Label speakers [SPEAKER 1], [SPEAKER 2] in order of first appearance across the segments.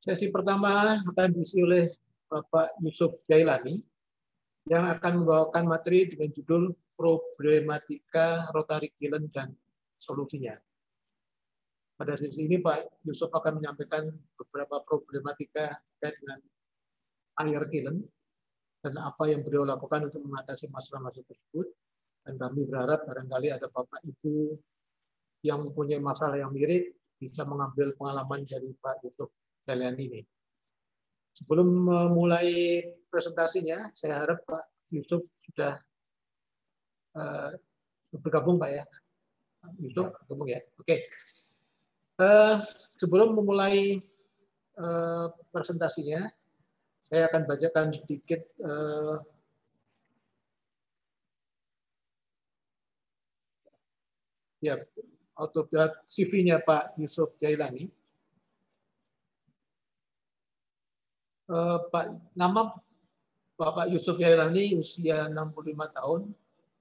[SPEAKER 1] Sesi pertama akan diisi oleh Bapak Yusuf Jailani yang akan membawakan materi dengan judul Problematika Rotary Kiln dan Solusinya. Pada sesi ini Pak Yusuf akan menyampaikan beberapa problematika terkait dengan air kiln dan apa yang beliau lakukan untuk mengatasi masalah-masalah tersebut. Dan kami berharap barangkali ada Bapak Ibu yang mempunyai masalah yang mirip bisa mengambil pengalaman dari Pak Yusuf Jailani ini. Sebelum memulai presentasinya, saya harap Pak Yusuf sudah bergabung, Pak ya. Yusuf bergabung ya. Oke. Sebelum memulai presentasinya, saya akan bacakan sedikit ya autobiografi CV-nya Pak Yusuf Jailani. Nama Bapak Yusuf Jailani usia 65 tahun.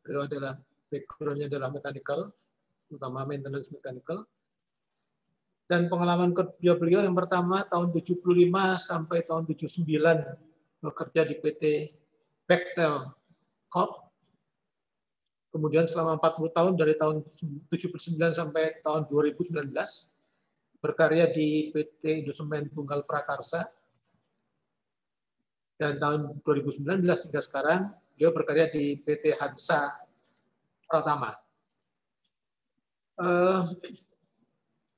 [SPEAKER 1] Beliau adalah background-nya adalah mechanical, terutama maintenance mechanical. Dan pengalaman kerja beliau yang pertama tahun 75 sampai tahun 79 bekerja di PT Bechtel Corp. Kemudian selama 40 tahun dari tahun 79 sampai tahun 2019 berkarya di PT Indosemen Tunggal Prakarsa. Dan tahun 2019 hingga sekarang beliau berkarya di PT Hansa Pratama.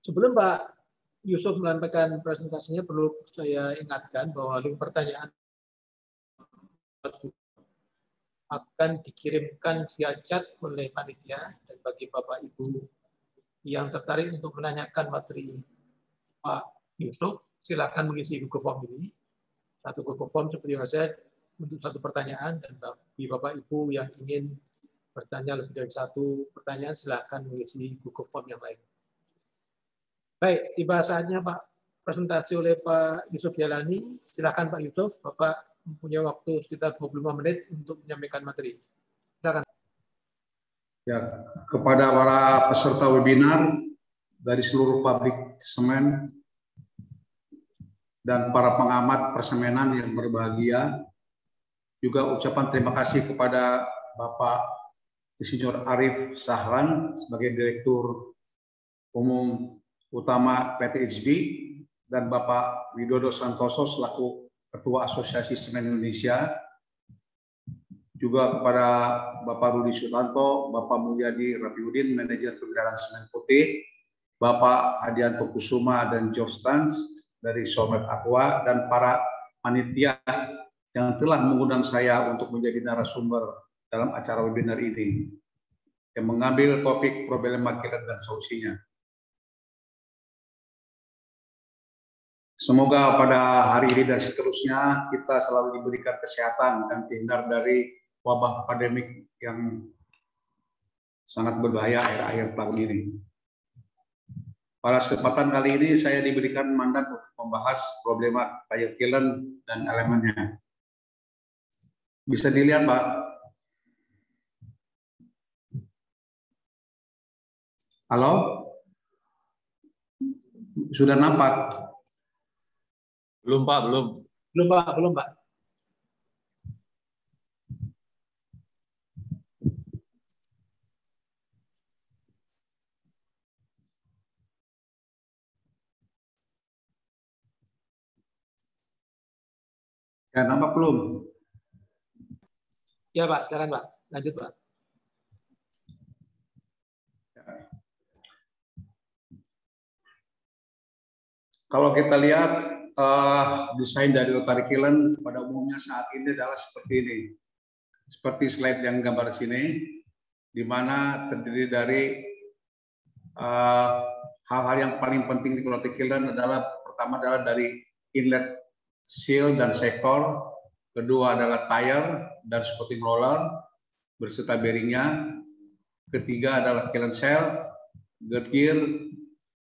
[SPEAKER 1] Sebelum Pak Yusuf menyampaikan presentasinya, perlu saya ingatkan bahwa link pertanyaan akan dikirimkan via chat oleh panitia, dan bagi Bapak Ibu yang tertarik untuk menanyakan materi Pak Yusuf, silakan mengisi Google Form ini. Satu Google Form seperti biasa untuk satu pertanyaan, dan bagi Bapak Ibu yang ingin bertanya lebih dari satu pertanyaan, silakan mengisi Google Form yang lain. Baik, tiba saatnya Pak presentasi oleh Pak Yusuf Jailani. Silakan Pak Yusuf, Bapak mempunyai waktu sekitar 25 menit untuk menyampaikan materi. Silakan.
[SPEAKER 2] Ya, kepada para peserta webinar dari seluruh pabrik semen dan para pengamat persemenan yang berbahagia, juga ucapan terima kasih kepada Bapak Insinyur Arif Sahlan sebagai Direktur Umum Utama PT HB dan Bapak Widodo Santoso selaku Ketua Asosiasi Semen Indonesia, juga kepada Bapak Rudi Sutanto, Bapak Mulyadi Rafiuddin, Manajer Peredaran Semen Putih, Bapak Adianto Kusuma dan George Stans dari Somet Aqua, dan para panitia yang telah mengundang saya untuk menjadi narasumber dalam acara webinar ini yang mengambil topik problematika dan solusinya. Semoga pada hari ini dan seterusnya kita selalu diberikan kesehatan dan terhindar dari wabah pandemik yang sangat berbahaya akhir-akhir tahun ini. Pada kesempatan kali ini saya diberikan mandat untuk membahas problema air kiln dan elemennya. Bisa dilihat, Pak? Halo? Sudah nampak?
[SPEAKER 3] Belum, Pak, belum.
[SPEAKER 1] Belum, Pak, belum, Pak.
[SPEAKER 2] Ya, nampak belum?
[SPEAKER 1] Ya, Pak, silakan, Pak. Lanjut, Pak.
[SPEAKER 2] Kalau kita lihat desain dari Rotary Kiln pada umumnya saat ini adalah seperti ini. Seperti slide yang gambar sini, di mana terdiri dari hal-hal yang paling penting di Rotary Kiln adalah pertama adalah dari inlet seal dan sektor, kedua adalah tire dan spotting roller berserta bearingnya, ketiga adalah kiln cell, girth gear,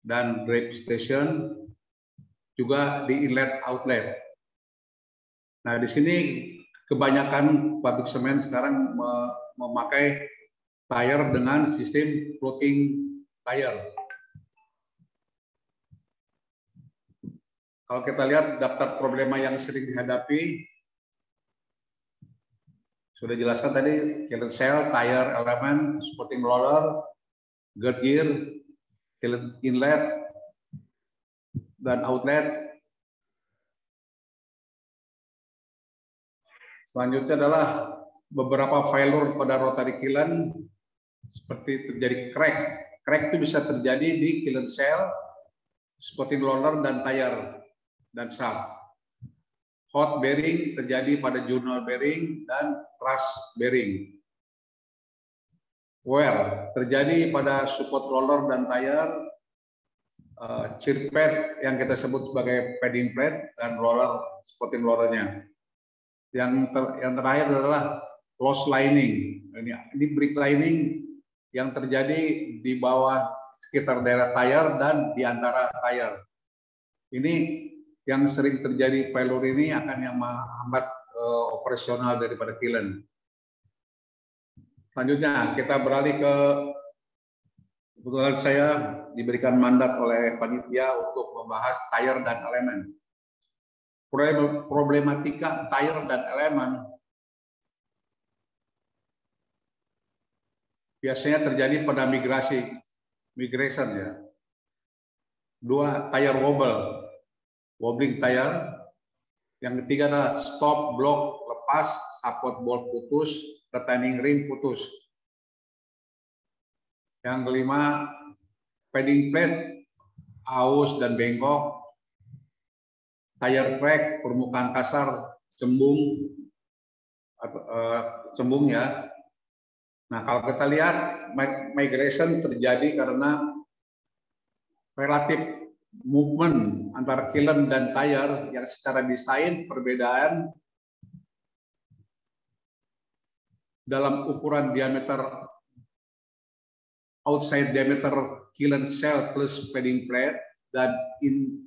[SPEAKER 2] dan drape station, juga di inlet outlet. Nah, di sini kebanyakan pabrik semen sekarang memakai tire dengan sistem floating tire. Kalau kita lihat daftar problema yang sering dihadapi, sudah jelaskan tadi, coolant cell, tire element, supporting roller, girth gear, coolant inlet, dan outlet. Selanjutnya adalah beberapa failure pada rotary coolant, seperti terjadi crack. Crack itu bisa terjadi di coolant cell, supporting roller, dan tire, dan shaft. Hot bearing terjadi pada journal bearing dan truss bearing. Wear terjadi pada support roller dan tire, cheer pad yang kita sebut sebagai padding pad dan roller supporting rollernya. Yang terakhir adalah loss lining. Ini brick lining yang terjadi di bawah sekitar daerah tire dan di antara tire. Ini yang sering terjadi failure ini akan yang menghambat operasional daripada coolant. Selanjutnya kita beralih ke, kebetulan saya diberikan mandat oleh panitia untuk membahas tire dan elemen. Problematika tire dan elemen biasanya terjadi pada migration ya. Dua, tire wobble. Wobbling tire. Yang ketiga adalah stop, block, lepas, support bolt putus, retaining ring putus. Yang kelima, padding plate, aus dan bengkok, tire crack, permukaan kasar, cembung ya. Nah, kalau kita lihat migration terjadi karena relatif movement antara coolant dan tire yang secara desain perbedaan dalam ukuran diameter outside diameter coolant cell plus padding plate dan in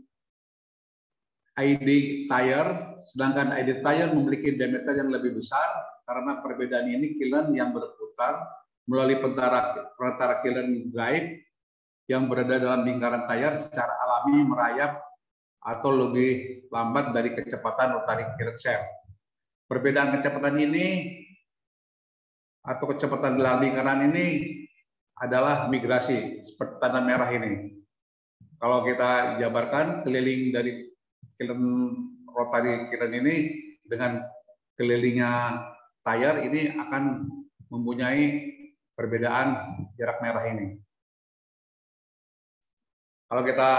[SPEAKER 2] ID tire, sedangkan ID tire memiliki diameter yang lebih besar karena perbedaan ini coolant yang berputar melalui perantara coolant guide yang berada dalam lingkaran tayar secara alami merayap atau lebih lambat dari kecepatan rotary coolant cell. Perbedaan kecepatan ini atau kecepatan dalam lingkaran ini adalah migrasi, seperti tanda merah ini. Kalau kita jabarkan keliling dari rotary coolant ini dengan kelilingnya tayar ini akan mempunyai perbedaan jarak merah ini. Kalau kita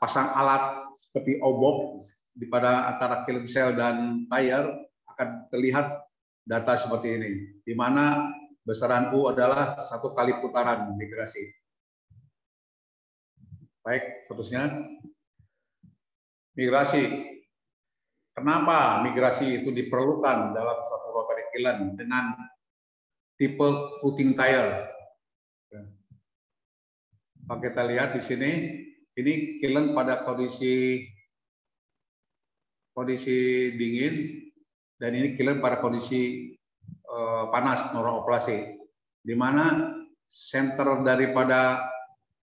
[SPEAKER 2] pasang alat seperti obok di pada antara coolant cell dan tire akan terlihat data seperti ini, di mana besaran U adalah 1 kali putaran migrasi. Baik, seterusnya migrasi. Kenapa migrasi itu diperlukan dalam suatu rotary coolant dengan tipe puting tire? Kalau kita lihat di sini, ini coolant pada kondisi dingin dan ini coolant pada kondisi panas normal operasi, di mana center daripada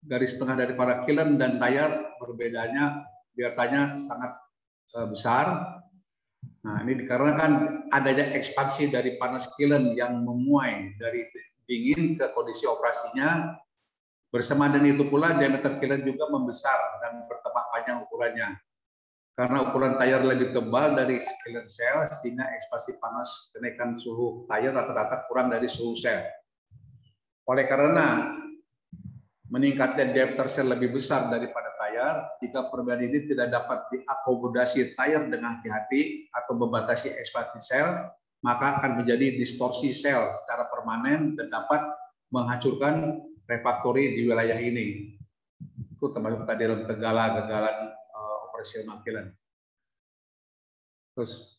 [SPEAKER 2] garis tengah daripada coolant dan tayar berbedanya biasanya sangat besar. Nah, ini dikarenakan adanya ekspansi dari panas coolant yang memuai dari dingin ke kondisi operasinya. Bersama dengan itu pula diameter coolant juga membesar dan bertambah panjang ukurannya. Karena ukuran tayar lebih tebal dari coolant cell, sehingga ekspansi panas kenaikan suhu tayar rata-rata kurang dari suhu sel. Oleh karena meningkatnya diameter sel lebih besar daripada tayar, jika perbedaan ini tidak dapat diakomodasi tayar dengan hati-hati atau membatasi ekspansi sel, maka akan menjadi distorsi sel secara permanen dan dapat menghancurkan refaktori di wilayah ini. Itu termasuk tadi dalam kegagalan operasional coolant. Terus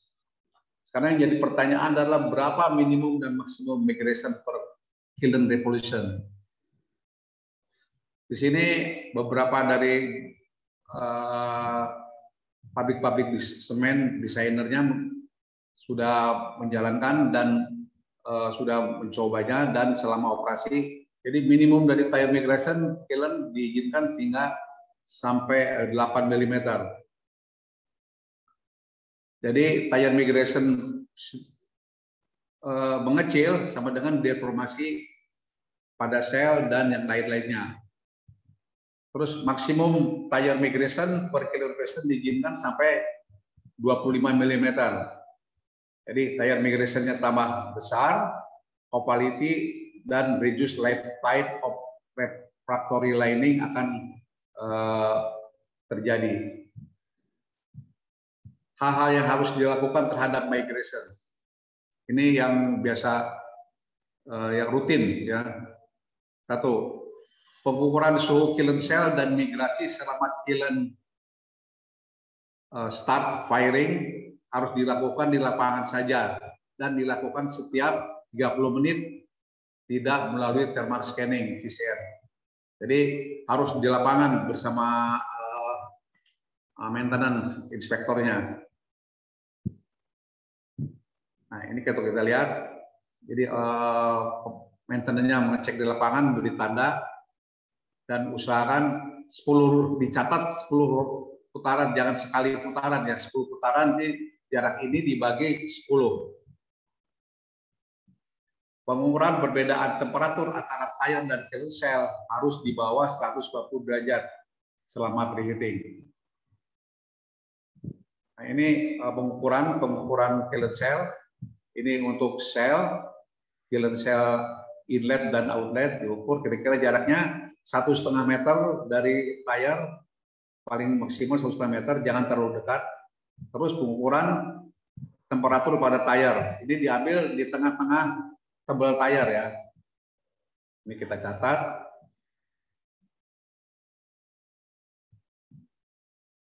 [SPEAKER 2] sekarang yang jadi pertanyaan adalah berapa minimum dan maksimum migration per coolant revolution. Di sini beberapa dari pabrik-pabrik semen desainernya sudah menjalankan dan sudah mencobanya dan selama operasi. Jadi minimum dari tire migration coolant diizinkan sehingga sampai 8 mm. Jadi tire migration mengecil sama dengan deformasi pada sel dan yang lain-lainnya. Terus maksimum tire migration per kilo impression diizinkan sampai 25 mm. Jadi tire migration-nya tambah besar, opality dan reduce lifetime of refractory lining akan terjadi. Hal-hal yang harus dilakukan terhadap migration. Ini yang biasa, yang rutin ya. Satu, pengukuran suhu kiln cell dan migrasi selama kiln start firing harus dilakukan di lapangan saja dan dilakukan setiap 30 menit, tidak melalui thermal scanning (CCR). Jadi harus di lapangan bersama maintenance inspektornya. Nah, ini kalau kita lihat, jadi maintenance-nya mengecek di lapangan, beri tanda, dan usahakan 10 dicatat 10 putaran, jangan sekali putaran ya, 10 putaran, di jarak ini dibagi 10. Pengukuran perbedaan temperatur antara tire dan kiln cell harus di bawah 120 derajat selama preheating. Nah, ini pengukuran kiln cell. Ini untuk sel, kiln cell inlet dan outlet diukur kira-kira jaraknya 1,5 meter dari tire, paling maksimal 1,5 meter, jangan terlalu dekat. Terus pengukuran temperatur pada tire, ini diambil di tengah-tengah tebal tire ya. Ini kita catat.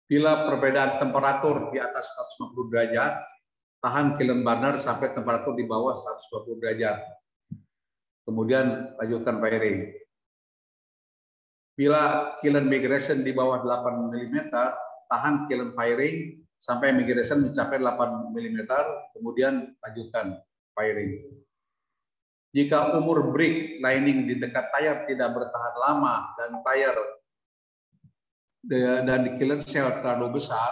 [SPEAKER 2] Bila perbedaan temperatur di atas 150 derajat, tahan kiln burner sampai temperatur di bawah 120 derajat. Kemudian lanjutkan firing. Bila kiln migration di bawah 8 mm, tahan kiln firing sampai migration mencapai 8 mm, kemudian lanjutkan firing. Jika umur brick lining di dekat tire tidak bertahan lama dan tire dan di kiln cell terlalu besar,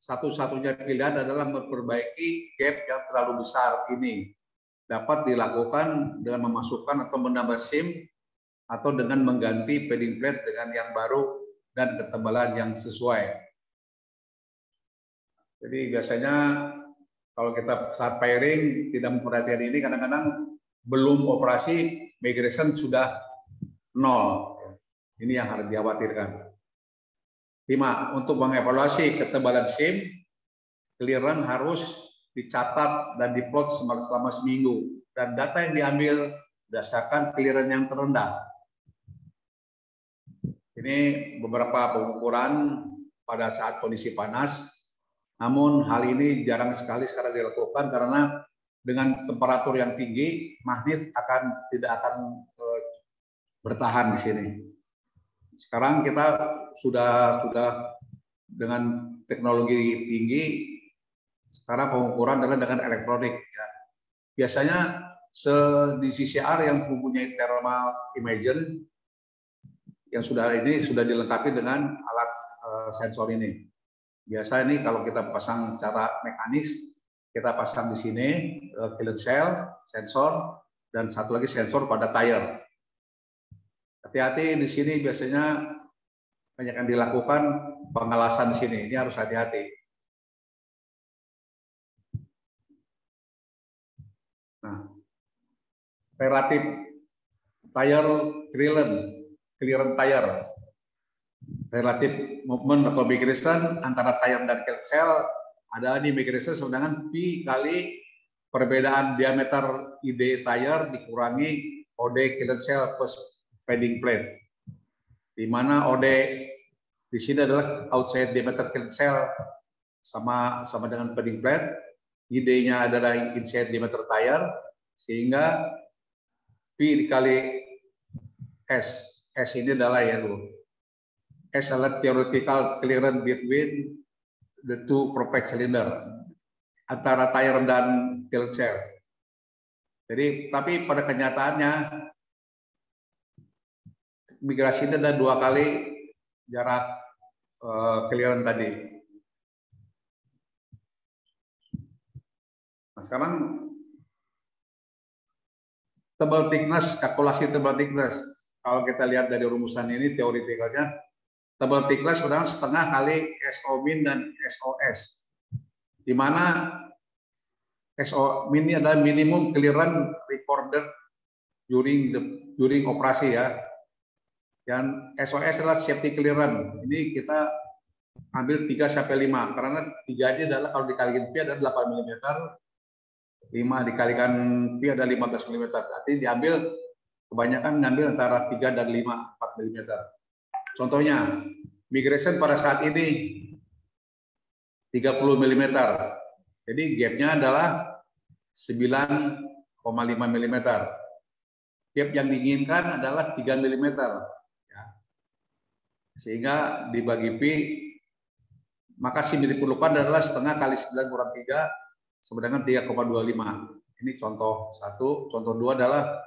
[SPEAKER 2] satu-satunya pilihan adalah memperbaiki gap yang terlalu besar ini. Dapat dilakukan dengan memasukkan atau menambah SIM atau dengan mengganti padding plate dengan yang baru dan ketebalan yang sesuai. Jadi biasanya kalau kita saat firing tidak memperhatikan ini, kadang-kadang belum operasi migration sudah 0. Ini yang harus dikhawatirkan. 5. Untuk mengevaluasi ketebalan SIM, clearance harus dicatat dan diplot selama seminggu, dan data yang diambil berdasarkan clearance yang terendah. Ini beberapa pengukuran pada saat kondisi panas, namun hal ini jarang sekali sekarang dilakukan karena dengan temperatur yang tinggi, magnet tidak akan bertahan di sini. Sekarang kita sudah dengan teknologi tinggi, sekarang pengukuran adalah dengan elektronik. Ya. Biasanya di CCR yang mempunyai thermal imager yang sudah dilengkapi dengan alat sensor ini. Biasa ini kalau kita pasang secara mekanis, kita pasang di sini kiln cell, sensor, dan satu lagi sensor pada tire. Hati-hati di sini biasanya banyak yang dilakukan pengelasan di sini. Ini harus hati-hati. Nah, relatif tire clearance tire, relatif movement atau migration antara tire dan kiln cell adalah di migration sama dengan P kali perbedaan diameter ID tire dikurangi OD kiln cell plus padding plate, di mana OD di sini adalah outside diameter kiln cell sama dengan padding plate, ID-nya adalah inside diameter tire, sehingga P dikali S ini adalah ya dulu. S adalah theoretical clearance between the two propellant cylinder antara tire dan kiln cell. Jadi tapi pada kenyataannya migrasi ini ada 2 kali jarak clearance tadi. Nah, sekarang tebal thickness, kalkulasi tebal thickness. Kalau kita lihat dari rumusan ini teoretikalnya, tebal thickness adalah setengah kali SO min dan SOS. Di mana SO min ini adalah minimum clearance recorded during operasi ya. Dan SOS adalah safety clearance. Ini kita ambil 3 sampai 5 karena 3 ini adalah kalau dikalikan pi adalah 8 mm, 5 dikalikan pi ada 15 mm. Berarti diambil kebanyakan ngambil antara 3 dan 5, 4 mm. Contohnya, migration pada saat ini 30 mm. Jadi gapnya adalah 9,5 mm. Gap yang diinginkan adalah 3 mm. Ya. Sehingga dibagi pi, maka sim yang diperlukan adalah setengah kali 9 kurang 3, sedangkan 3,25. Ini contoh 1. Contoh 2 adalah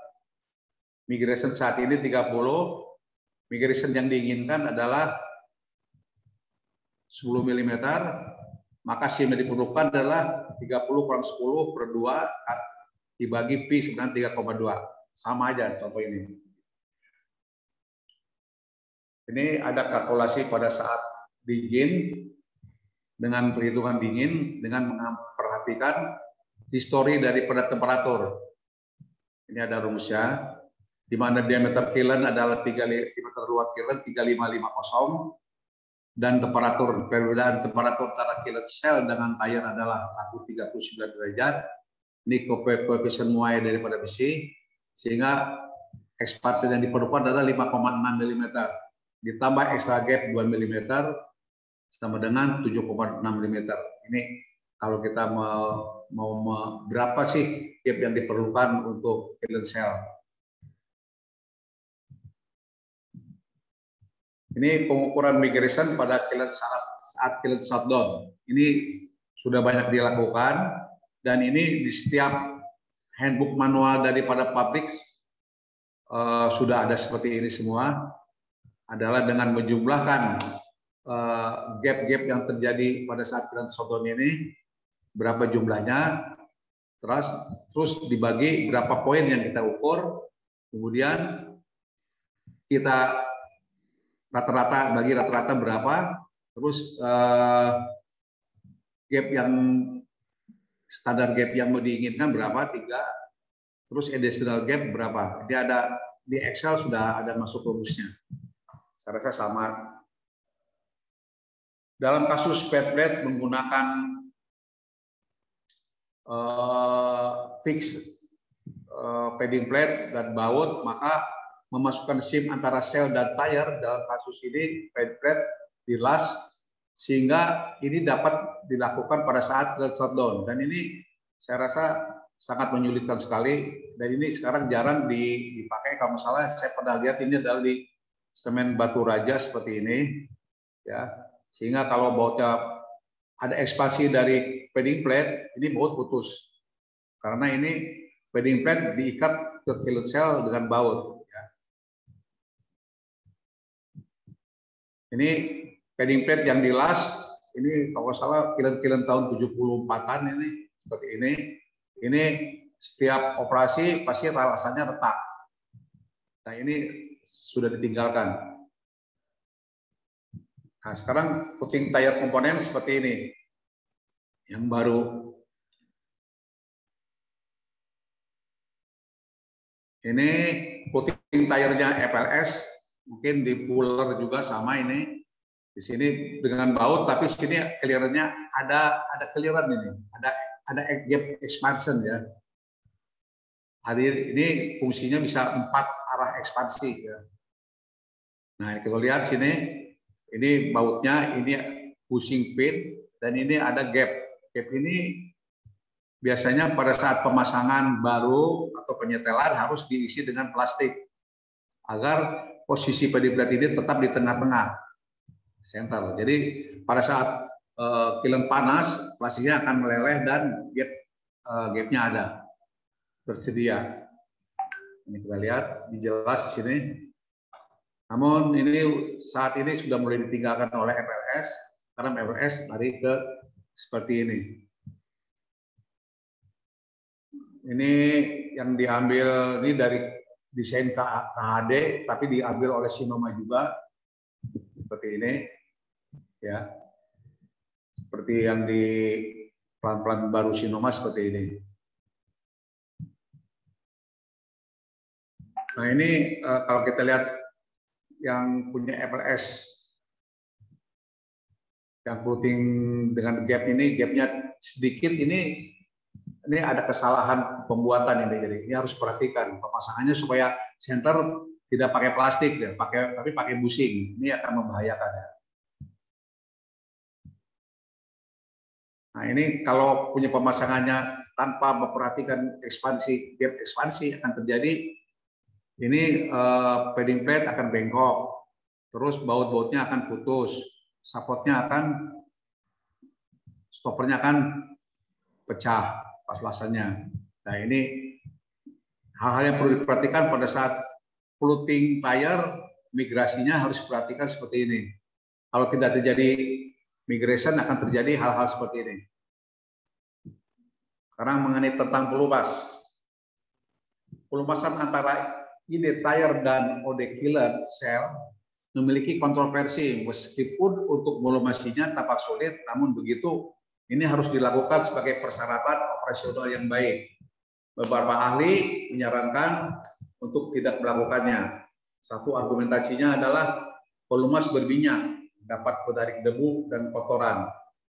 [SPEAKER 2] migration saat ini 30. Migration yang diinginkan adalah 10 mm. Maka sim yang diperlukan adalah 30 kurang 10 per 2 dibagi pi sebenarnya 3,2. Sama aja contoh ini. Ini ada kalkulasi pada saat dingin dengan perhitungan dingin dengan memperhatikan histori daripada temperatur. Ini ada rumusnya, di mana diameter kiln adalah diameter luar kiln 3550 dan temperatur perbedaan temperatur antara kiln sel dengan tayar adalah 139 derajat. Ini koefisien muai daripada besi, sehingga ekspansi yang diperlukan adalah 5,6 mm ditambah extra gap 2 mm sama dengan 7,6 mm. Ini kalau kita mau berapa sih gap yang diperlukan untuk kiln sel. Ini pengukuran migration pada kiln saat kiln shutdown. Ini sudah banyak dilakukan dan ini di setiap handbook manual daripada pabrik sudah ada seperti ini semua. Adalah dengan menjumlahkan gap-gap yang terjadi pada saat kiln shutdown ini, berapa jumlahnya, terus dibagi berapa poin yang kita ukur, kemudian kita rata-rata bagi rata-rata berapa, terus gap yang standar gap yang mau diinginkan berapa, 3, terus additional gap berapa. Jadi ada di Excel sudah ada masuk rumusnya. Saya rasa sama. Dalam kasus bed plate menggunakan fix padding plate dan baut, maka memasukkan sim antara sel dan tayar dalam kasus ini bed plate dilas, sehingga ini dapat dilakukan pada saat kiln shutdown. Dan ini saya rasa sangat menyulitkan sekali, dan ini sekarang jarang dipakai. Kalau salah saya pernah lihat ini adalah di semen batu raja seperti ini, ya, sehingga kalau bautnya ada ekspansi dari padding plate, ini baut putus karena ini padding plate diikat ke kiln sel dengan baut. Ya. Ini padding plate yang dilas, ini kalau salah kiln tahun 74-an ini seperti ini. Ini setiap operasi pasti lasannya retak. Nah ini sudah ditinggalkan. Nah, sekarang footing tire komponen seperti ini. Yang baru. Ini footing tire-nya FLS, mungkin di Fuller juga sama ini. Di sini dengan baut, tapi sini clearance-nya ada clearance ini. Ada gap expansion ya. Hari ini fungsinya bisa 4 arah ekspansi ya. Nah, kita lihat sini, ini bautnya, ini pushing pin, dan ini ada gap. Gap ini biasanya pada saat pemasangan baru atau penyetelan harus diisi dengan plastik agar posisi padding plate ini tetap di tengah-tengah, center. Jadi pada saat kiln panas, plastiknya akan meleleh dan gapnya ada. Tersedia. Ini kita lihat dijelas di sini. Namun ini saat ini sudah mulai ditinggalkan oleh FLS karena FLS lari ke seperti ini. Ini yang diambil ini dari desain KHD, tapi diambil oleh Sinoma juga seperti ini, ya. Seperti yang di pelan-pelan baru Sinoma seperti ini. Nah ini kalau kita lihat yang punya FLS yang floating dengan gap ini, gapnya sedikit, ini ada kesalahan pembuatan ini. Jadi ini harus perhatikan pemasangannya supaya center tidak pakai plastik ya, tapi pakai bushing. Ini akan membahayakan ya. Nah ini kalau punya pemasangannya tanpa memperhatikan ekspansi, gap ekspansi akan terjadi. Ini padding plate akan bengkok, terus baut-bautnya akan putus, supportnya akan, stoppernya akan pecah pas lasannya. Nah ini hal-hal yang perlu diperhatikan pada saat floating tire, migrasinya harus diperhatikan seperti ini. Kalau tidak terjadi migration akan terjadi hal-hal seperti ini. Sekarang mengenai tentang pelumas. Pelumasan antara ID tire dan OD killer cell memiliki kontroversi, meskipun untuk melumasinya tampak sulit, namun begitu ini harus dilakukan sebagai persyaratan operasional yang baik. Beberapa ahli menyarankan untuk tidak melakukannya. Satu argumentasinya adalah pelumas berminyak, dapat menarik debu dan kotoran,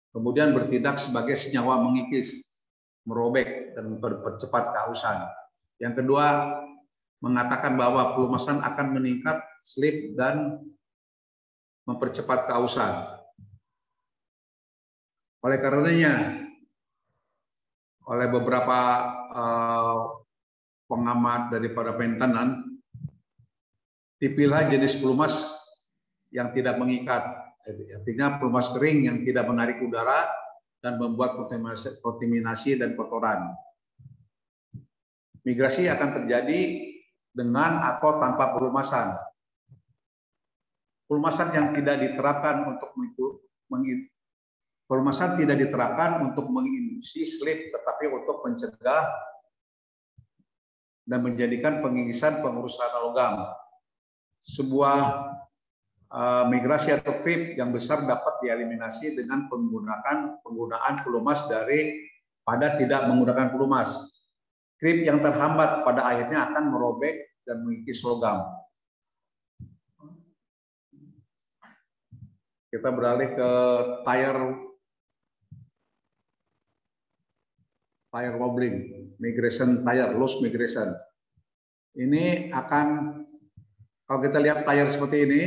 [SPEAKER 2] kemudian bertindak sebagai senyawa mengikis, merobek, dan mempercepat kehausan. Yang kedua, mengatakan bahwa pelumasan akan meningkat slip dan mempercepat kehausan. Oleh karenanya, oleh beberapa pengamat daripada maintenance, dipilih jenis pelumas yang tidak mengikat, artinya pelumas kering yang tidak menarik udara dan membuat kontaminasi dan kotoran. Migrasi akan terjadi dengan atau tanpa pelumasan. Pelumasan yang tidak diterapkan untuk menginduksi slip, tetapi untuk mencegah dan menjadikan pengikisan pengurusan logam. Sebuah migrasi atau creep yang besar dapat dieliminasi dengan penggunaan pelumas daripada tidak menggunakan pelumas. Creep yang terhambat pada akhirnya akan merobek dan mengikis logam. Kita beralih ke tire wobbling, migration tire, loose migration. Ini akan, kalau kita lihat tire seperti ini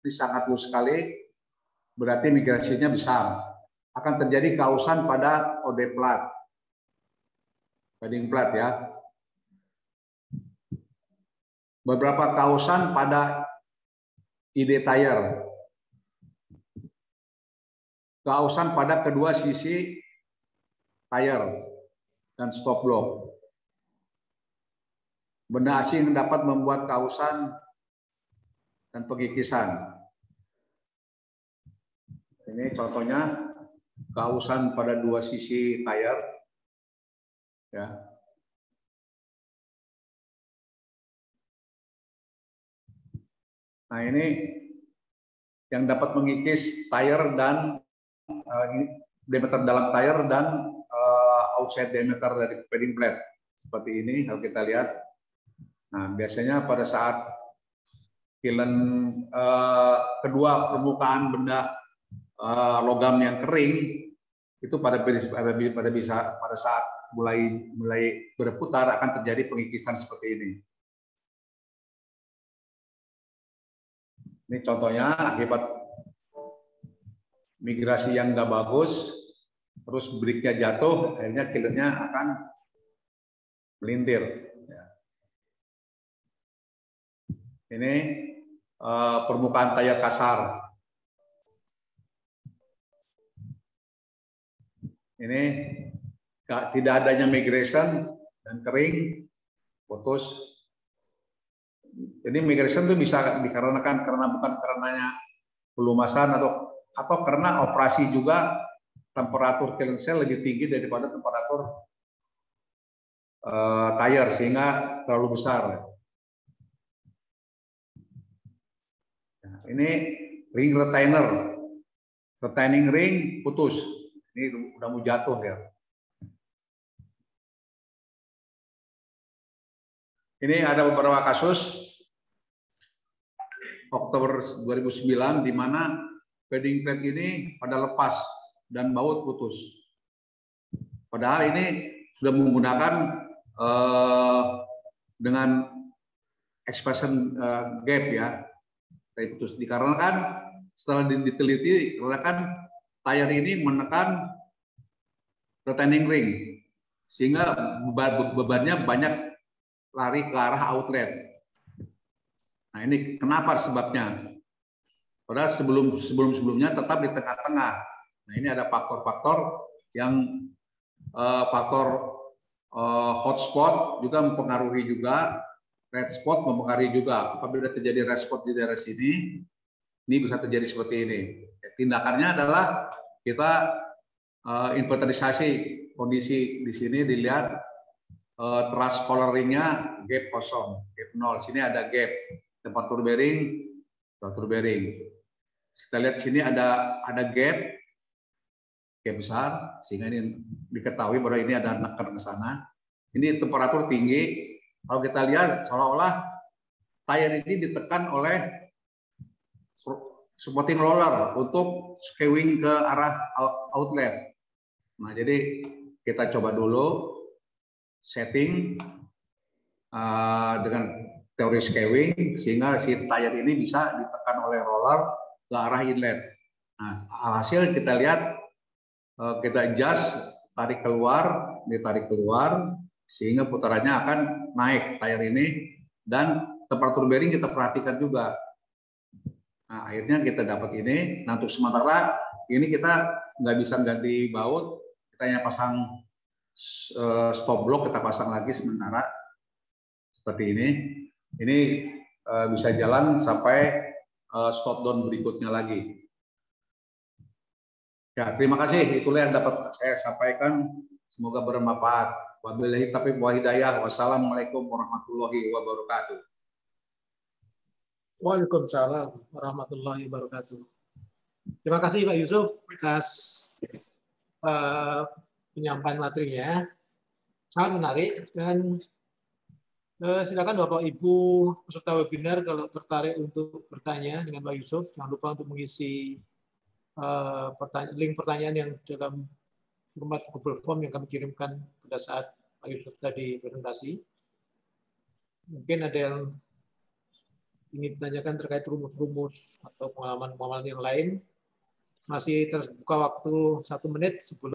[SPEAKER 2] sangat loose sekali, berarti migrasinya besar. Akan terjadi kehausan pada OD plat, padding plat ya. Beberapa kehausan pada ID tire. Kehausan pada kedua sisi tire dan stop block. Benda asing dapat membuat kehausan dan pengikisan. Ini contohnya kehausan pada dua sisi tire. Ya. Nah ini yang dapat mengikis tire dan diameter dalam tire dan outside diameter dari padding plate. Seperti ini kalau kita lihat. Nah, biasanya pada saat kiln kedua permukaan benda logam yang kering itu pada saat mulai berputar akan terjadi pengikisan seperti ini. Ini contohnya akibat migrasi yang nggak bagus, terus briknya jatuh, akhirnya kilnnya akan melintir. Ini permukaan tire kasar. Ini tidak adanya migration dan kering, putus. Jadi migration itu bisa dikarenakan bukan karenanya pelumasan atau karena operasi juga temperatur kiln cell lebih tinggi daripada temperatur tire sehingga terlalu besar. Nah, ini ring retainer, retaining ring putus. Ini udah mau jatuh ya. Ini ada beberapa kasus Oktober 2009 di mana padding plate ini pada lepas dan baut putus. Padahal ini sudah menggunakan dengan expansion gap ya, putus. Dikarenakan setelah diteliti, kan tire ini menekan retaining ring sehingga bebannya banyak lari ke arah outlet. Nah ini kenapa sebabnya? Padahal sebelumnya tetap di tengah-tengah. Nah ini ada faktor-faktor yang faktor hotspot juga mempengaruhi juga, red spot mempengaruhi juga. Apabila terjadi red spot di daerah sini, ini bisa terjadi seperti ini. Tindakannya adalah kita inventarisasi kondisi di sini, dilihat thrust coloringnya gap kosong, gap 0. Sini ada gap, temperatur bearing. Kita lihat sini ada gap besar, sehingga ini diketahui bahwa ini ada neken ke sana. Ini temperatur tinggi. Kalau kita lihat seolah-olah tire ini ditekan oleh supporting roller untuk skewing ke arah outlet. Nah, jadi kita coba dulu setting dengan teori skewing sehingga si tire ini bisa ditekan oleh roller ke arah inlet. Nah, alhasil kita lihat kita adjust, tarik keluar, ditarik keluar sehingga putarannya akan naik tire ini, dan temperatur bearing kita perhatikan juga. Nah, akhirnya kita dapat ini. Nah, untuk sementara ini kita nggak bisa ganti baut, kita hanya pasang stop block, kita pasang lagi sementara seperti ini. Ini bisa jalan sampai stop down berikutnya lagi. Ya, terima kasih. Itulah yang dapat saya sampaikan. Semoga bermanfaat. Wabillahi taufiq wal hidayah. Wassalamualaikum warahmatullahi wabarakatuh.
[SPEAKER 1] Waalaikumsalam warahmatullahi wabarakatuh. Terima kasih Pak Yusuf atas penyampaian materinya. Sangat menarik, dan silakan Bapak Ibu peserta webinar kalau tertarik untuk bertanya dengan Pak Yusuf, jangan lupa untuk mengisi link pertanyaan yang dalam format Google Form yang kami kirimkan pada saat Pak Yusuf tadi presentasi. Mungkin ada yang ingin ditanyakan terkait rumus-rumus atau pengalaman-pengalaman yang lain. Masih terbuka waktu 1 menit sebelum